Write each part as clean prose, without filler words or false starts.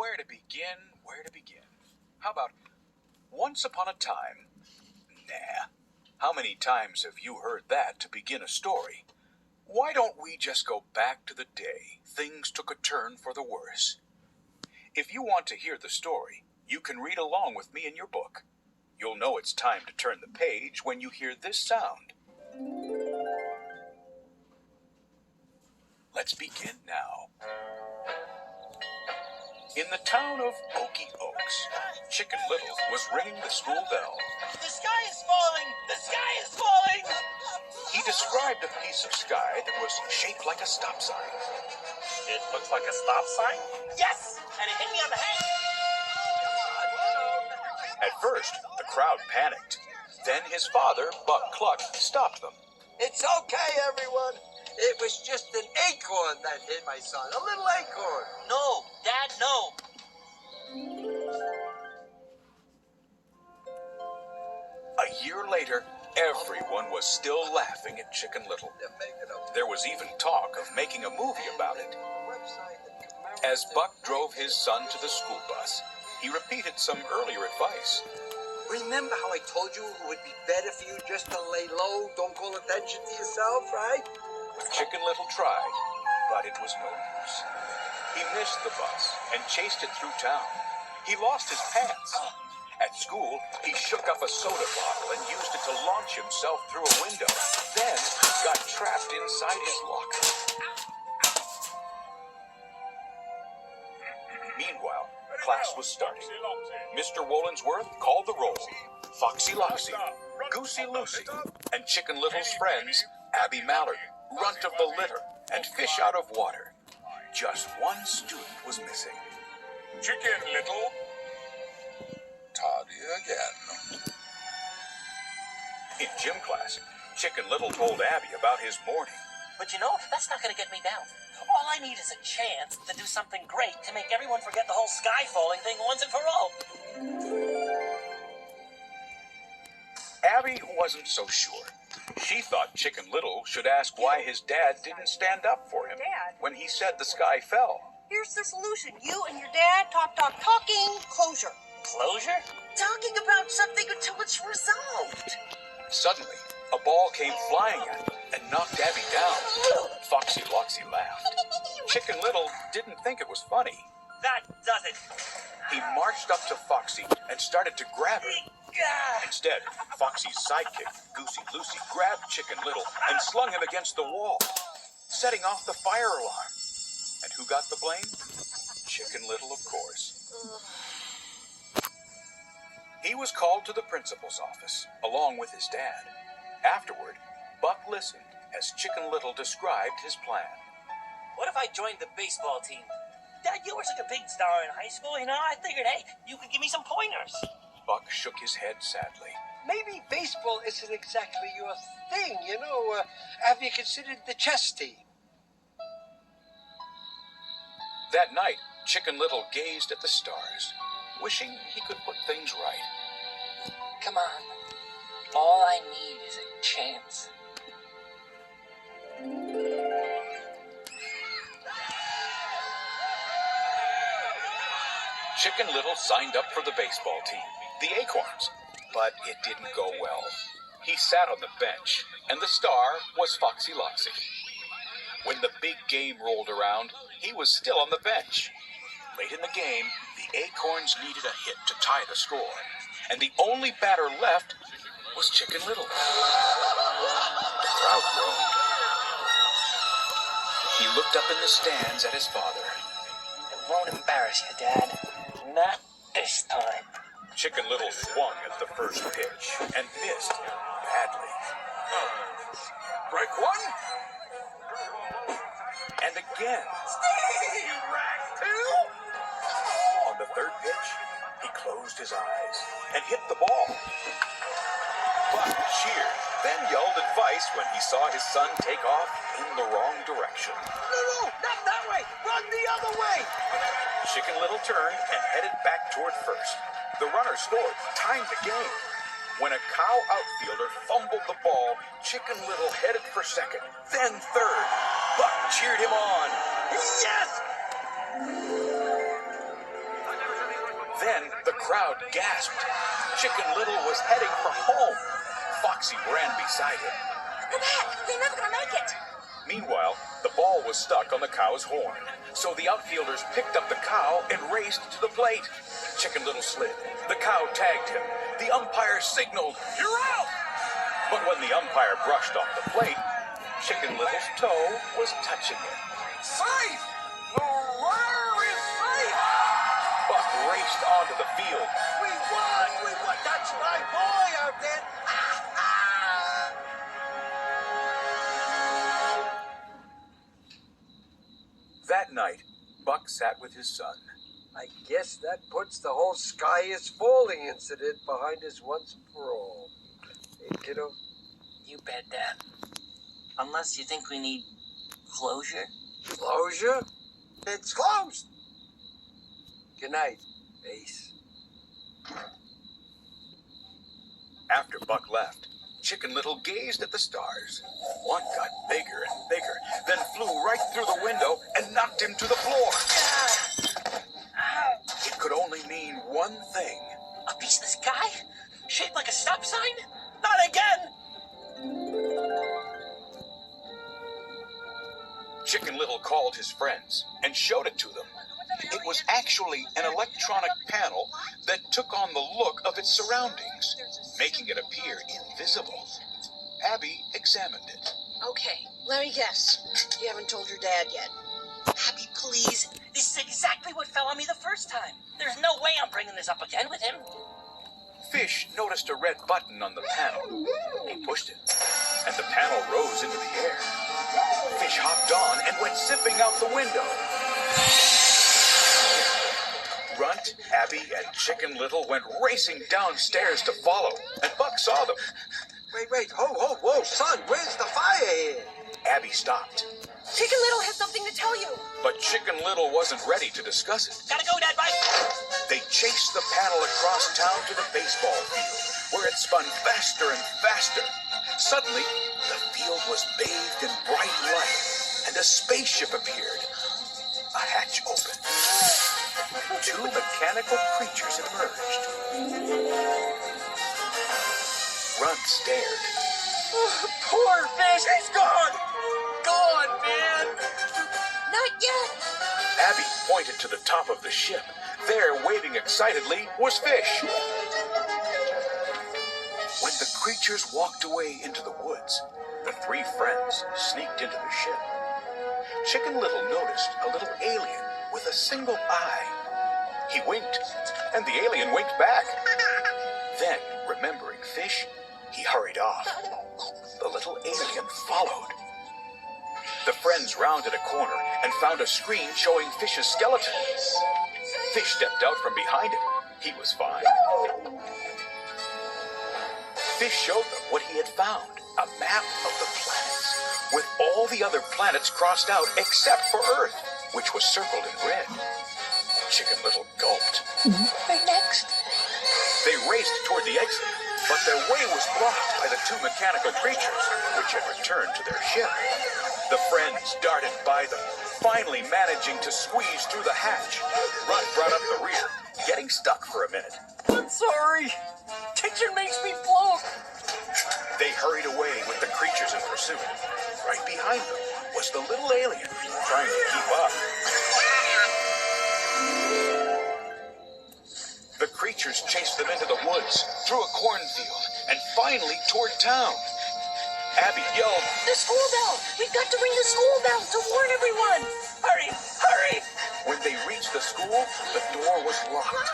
Where to begin? Where to begin? How about once upon a time? Nah. How many times have you heard that to begin a story? Why don't we just go back to the day things took a turn for the worse? If you want to hear the story, you can read along with me in your book. You'll know it's time to turn the page when you hear this sound. Let's begin now. In the town of Okie Oaks, Chicken Little was ringing the school bell. The sky is falling! The sky is falling! He described a piece of sky that was shaped like a stop sign. It looks like a stop sign? Yes! And it hit me on the head! At first, the crowd panicked. Then his father, Buck Cluck, stopped them. It's okay, everyone. It was just an acorn that hit my son. A little acorn. No, Dad, no. A year later, everyone was still laughing at Chicken Little. There was even talk of making a movie about it. As Buck drove his son to the school bus, he repeated some earlier advice. Remember how I told you it would be better for you just to lay low, don't call attention to yourself, right? Chicken Little tried, but it was no use. He missed the bus and chased it through town. He lost his pants. At school, he shook up a soda bottle and used it to launch himself through a window. Then got trapped inside his locker. Meanwhile, class was starting. Mr. Wollensworth called the roll. Foxy Loxy, Goosey Lucy, and Chicken Little's friends, Abby Mallard, Runt of the Litter, and Fish Out of Water. Just one student was missing. Chicken Little. Tardy again. In gym class, Chicken Little told Abby about his morning. But you know, that's not going to get me down. All I need is a chance to do something great to make everyone forget the whole sky falling thing once and for all. Abby wasn't so sure. She thought Chicken Little should ask why his dad didn't stand up for him when he said the sky fell. Here's the solution. You and your dad talking, closure. Closure? Talking about something until it's resolved. Suddenly, a ball came flying at him and knocked Abby down. Foxy Loxy laughed. Chicken Little didn't think it was funny. That does it. He marched up to Foxy and started to grab her. Instead, Foxy's sidekick, Goosey Lucy, grabbed Chicken Little and slung him against the wall, setting off the fire alarm. And who got the blame? Chicken Little, of course. He was called to the principal's office, along with his dad. Afterward, Buck listened as Chicken Little described his plan. What if I joined the baseball team? Dad, you were such a big star in high school, I figured, hey, you could give me some pointers. Buck shook his head sadly. Maybe baseball isn't exactly your thing, Have you considered the chess team? That night, Chicken Little gazed at the stars, wishing he could put things right. Come on. All I need is a chance. Chicken Little signed up for the baseball team, the Acorns, but it didn't go well. He sat on the bench, and the star was Foxy Loxy. When the big game rolled around, he was still on the bench. Late in the game, the Acorns needed a hit to tie the score, and the only batter left was Chicken Little. The crowd groaned. He looked up in the stands at his father. It won't embarrass you, Dad. Not this time. Chicken Little swung at the first pitch and missed badly. Strike one. And again. On the third pitch, he closed his eyes and hit the ball. Buck cheered, then yelled advice when he saw his son take off in the wrong direction. No, not that way. Run the other way. Chicken Little turned and headed back toward first. The runner scored, tying the game. When a cow outfielder fumbled the ball, Chicken Little headed for second, then third. Buck cheered him on. Yes! Then the crowd gasped. Chicken Little was heading for home. Foxy ran beside him. They're back. They're never gonna make it. Meanwhile, the ball was stuck on the cow's horn. So the outfielders picked up the cow and raced to the plate. Chicken Little slid. The cow tagged him. The umpire signaled, "You're out!" But when the umpire brushed off the plate, Chicken Little's toe was touching it. Safe! The runner is safe! Buck raced onto the field. We won! We won! That's my boy out there! That night, Buck sat with his son. I guess that puts the whole sky is falling incident behind us once and for all. Hey, kiddo? You bet, Dad. Unless you think we need closure. Closure? It's closed! Good night, Ace. After Buck left, Chicken Little gazed at the stars. One got bigger and bigger, then flew right through the window and knocked him to the floor. It could only mean one thing. A piece of the sky? Shaped like a stop sign? Not again! Chicken Little called his friends and showed it to them. It was actually an electronic panel that took on the look of its surroundings, making it appear invisible. Abby examined it. Okay, let me guess. You haven't told your dad yet. Abby, please. This is exactly what fell on me the first time. There's no way I'm bringing this up again with him. Fish noticed a red button on the panel. He pushed it, and the panel rose into the air. Fish hopped on and went zipping out the window. Runt, Abby, and Chicken Little went racing downstairs to follow, and Buck saw them. Wait, whoa, son, where's the fire here? Abby stopped, Chicken Little has something to tell you. but Chicken Little wasn't ready to discuss it. Gotta go, Dad, bye. They chased the panel across town to the baseball field, where it spun faster and faster. Suddenly, the field was bathed in bright light, and a spaceship appeared. A hatch opened. Two mechanical creatures emerged. Runt stared. Poor fish, he's gone! Gone, man! Not yet. Abby pointed to the top of the ship. There, waving excitedly, was Fish. When the creatures walked away into the woods, the three friends sneaked into the ship. Chicken Little noticed a little alien with a single eye. He winked, and the alien winked back. Then, remembering Fish, he hurried off. The little alien followed. The friends rounded a corner and found a screen showing Fish's skeleton. Fish stepped out from behind it. He was fine. Fish showed them what he had found, a map of the planets, with all the other planets crossed out except for Earth, which was circled in red. Chicken Little gulped. Right next. They raced toward the exit, but their way was blocked by the two mechanical creatures, which had returned to their ship. The friends darted by them, finally managing to squeeze through the hatch. Runt brought up the rear, getting stuck for a minute. I'm sorry. Tension makes me bloat. They hurried away with the creatures in pursuit. Right behind them was the little alien, trying to keep up. The creatures chased them into the woods, through a cornfield, and finally toward town. Abby yelled, The school bell. We've got to ring the school bell to warn everyone. Hurry, hurry! When they reached the school, the door was locked.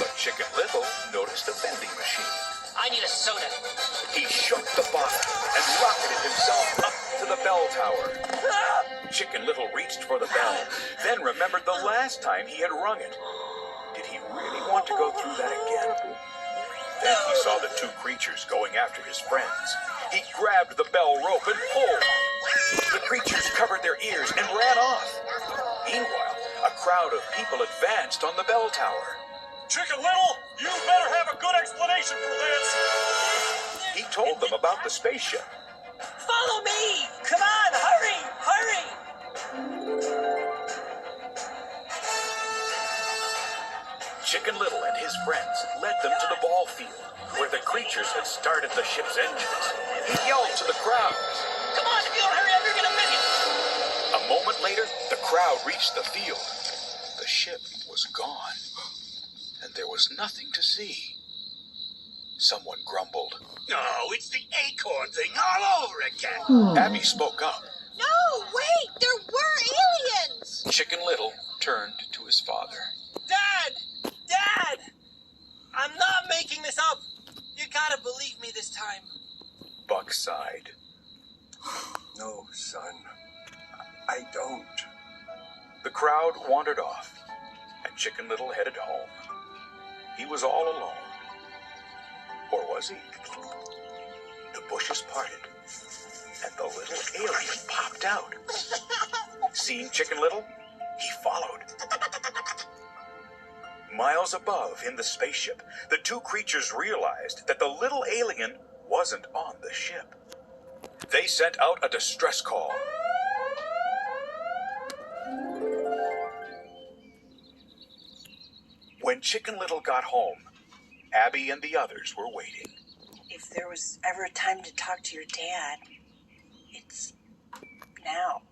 But Chicken Little noticed a vending machine. I need a soda. He shook the bottle and rocketed himself up to the bell tower. Chicken Little reached for the bell, then remembered the last time he had rung it. Did he really want to go through that again? Then he saw the two creatures going after his friends. He grabbed the bell rope and pulled. The creatures covered their ears and ran off. Meanwhile, a crowd of people advanced on the bell tower. Chicken Little, you better have a good explanation for this. He told them about the spaceship. Follow me! Come on, hurry, hurry! Chicken Little and his friends led them to the ball field, where the creatures had started the ship's engines. He yelled to the crowd. Come on, if you don't hurry up, you're gonna miss it. A moment later, the crowd reached the field. The ship was gone, and there was nothing to see. Someone grumbled. Oh, it's the acorn thing all over again. Abby spoke up. No, wait, there were aliens! Chicken Little turned to his father. Dad! Dad! I'm not making this up. You gotta believe me this time. Buck sighed. No, son. I don't. The crowd wandered off, and Chicken Little headed home. He was all alone. Or was he? The bushes parted, and the little alien popped out. Seeing Chicken Little, he followed. Miles above, in the spaceship, the two creatures realized that the little alien wasn't on the ship. They sent out a distress call. When Chicken Little got home, Abby and the others were waiting. If there was ever a time to talk to your dad, it's now.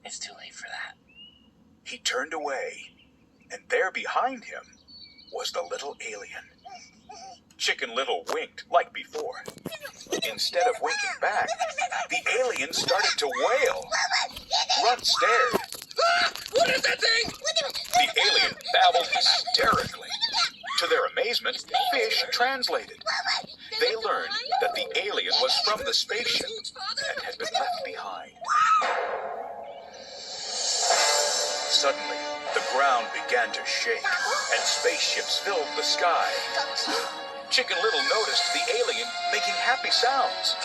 It's too late for that. He turned away, and there behind him was the little alien. Chicken Little winked like before. Instead of winking back, the alien started to wail. Runt stared. What is that thing? The alien babbled hysterically. To their amazement, Fish translated. They learned that the alien was from the spaceship and had been left behind. Suddenly, the ground began to shake, and spaceships filled the sky. Chicken Little noticed the alien making happy sounds.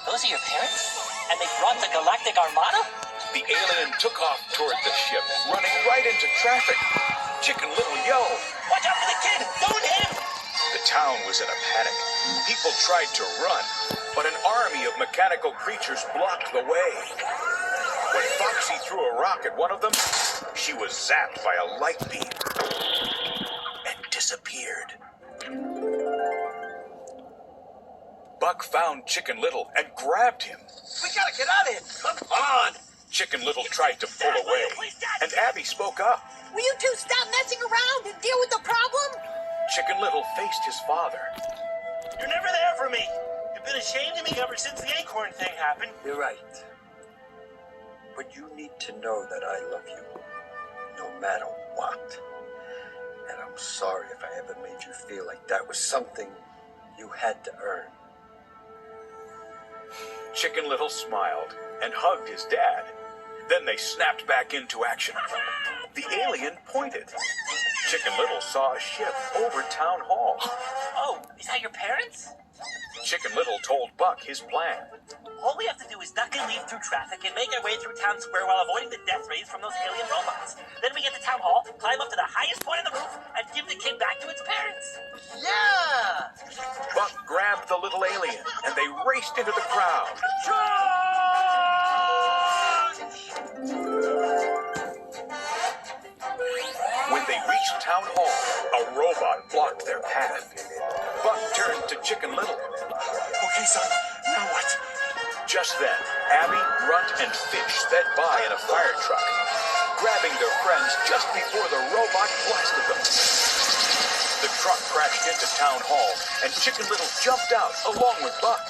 Those are your parents? And they brought the Galactic Armada? The alien took off toward the ship, running right into traffic. Chicken Little yelled. Watch out for the kid! Don't hit him! The town was in a panic. People tried to run, but an army of mechanical creatures blocked the way. When Foxy threw a rock at one of them, she was zapped by a light beam and disappeared. Buck found Chicken Little and grabbed him. We gotta get out of here! Come on! Chicken Little tried to pull away, and Abby spoke up. Will you two stop messing around and deal with the problem? Chicken Little faced his father. You're never there for me. You've been ashamed of me ever since the acorn thing happened. You're right. But you need to know that I love you, no matter what. And I'm sorry if I ever made you feel like that was something you had to earn. Chicken Little smiled and hugged his dad. Then they snapped back into action. The alien pointed. Chicken Little saw a ship over Town Hall. Oh, is that your parents? Chicken Little told Buck his plan. All we have to do is duck and weave through traffic and make our way through town square while avoiding the death rays from those alien robots. Then we get to Town Hall, climb up to the highest point of the roof, and give the kid back to its parents. Yeah! Buck grabbed the little alien, and they raced into the crowd. When they reached Town Hall, a robot blocked their path. Buck turned to Chicken Little. Okay, son, now what? Just then, Abby, Runt, and Fish sped by in a fire truck, grabbing their friends just before the robot blasted them. The truck crashed into Town Hall, and Chicken Little jumped out along with Buck.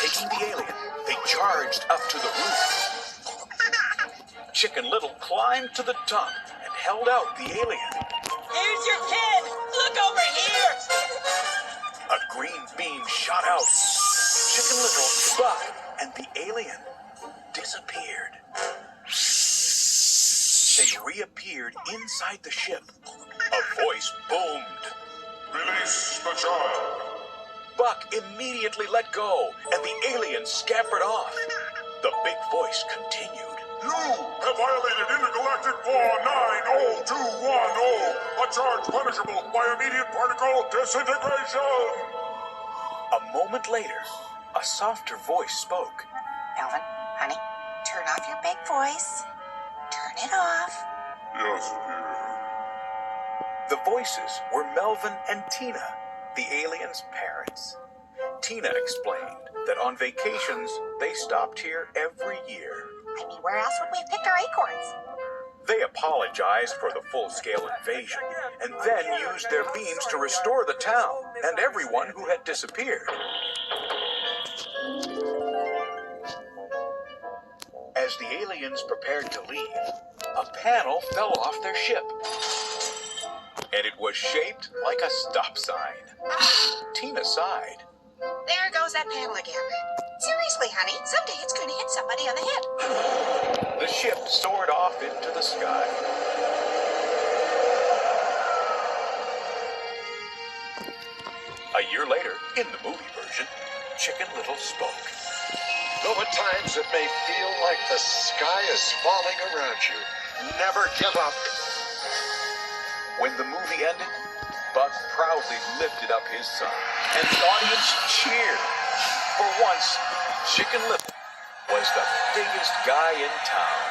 Taking the alien, they charged up to the roof. Chicken Little climbed to the top and held out the alien. Here's your kid! Look over here! A green beam shot out. Chicken Little, Buck, and the alien disappeared. They reappeared inside the ship. A voice boomed. Release the child. Buck immediately let go, and the alien scampered off. The big voice continued. You have violated Intergalactic Law 90210, a charge punishable by immediate particle disintegration. A moment later, a softer voice spoke. Melvin, honey, turn off your big voice. Turn it off. Yes, dear. The voices were Melvin and Tina, the aliens' parents. Tina explained that on vacations, they stopped here every year. I mean, where else would we have picked our acorns? They apologized for the full-scale invasion and then used their beams to restore the town and everyone who had disappeared. As the aliens prepared to leave, a panel fell off their ship. And it was shaped like a stop sign. Tina sighed. There goes that panel again. Seriously, honey, someday it's going to hit somebody on the head. The ship soared off into the sky. A year later, in the movie version, Chicken Little spoke. Though at times it may feel like the sky is falling around you, never give up. When the movie ended, Buck proudly lifted up his son, and the audience cheered. For once, Chicken Little was the biggest guy in town.